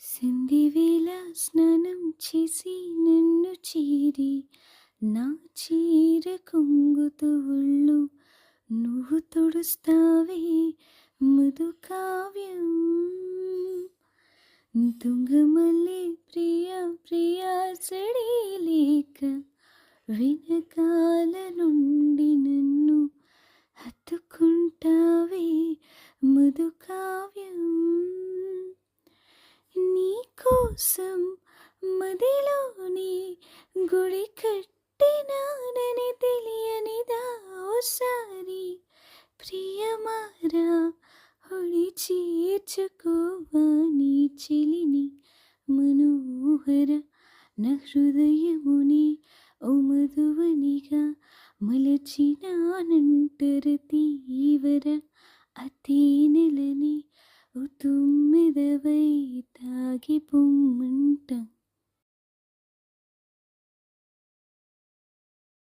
సంధివేళ స్నానం చేసి నన్ను చేరి నా చీర కొంగుతో ఒళ్ళు నువ్వు తుడుస్తావే మధు కావ్యం. తుంగమల్లె ప్రియా ప్రియా సడి లేక వెనకాల నుండి నన్ను హత్తుకుంటావే మధు కావ్యం. నీకోసం మదిలోని గుడి కట్టినానని తెలియనిదా ఓసారి ప్రియమారా ఒడి చేర్చుకోవా నీ చెలిని మనోహర నా హృదయముని ఓ మధువనిగా మలచినానంటర తీవర అతి నెలని ఓ తుమ్మెదవై తాగి పొమ్మంట.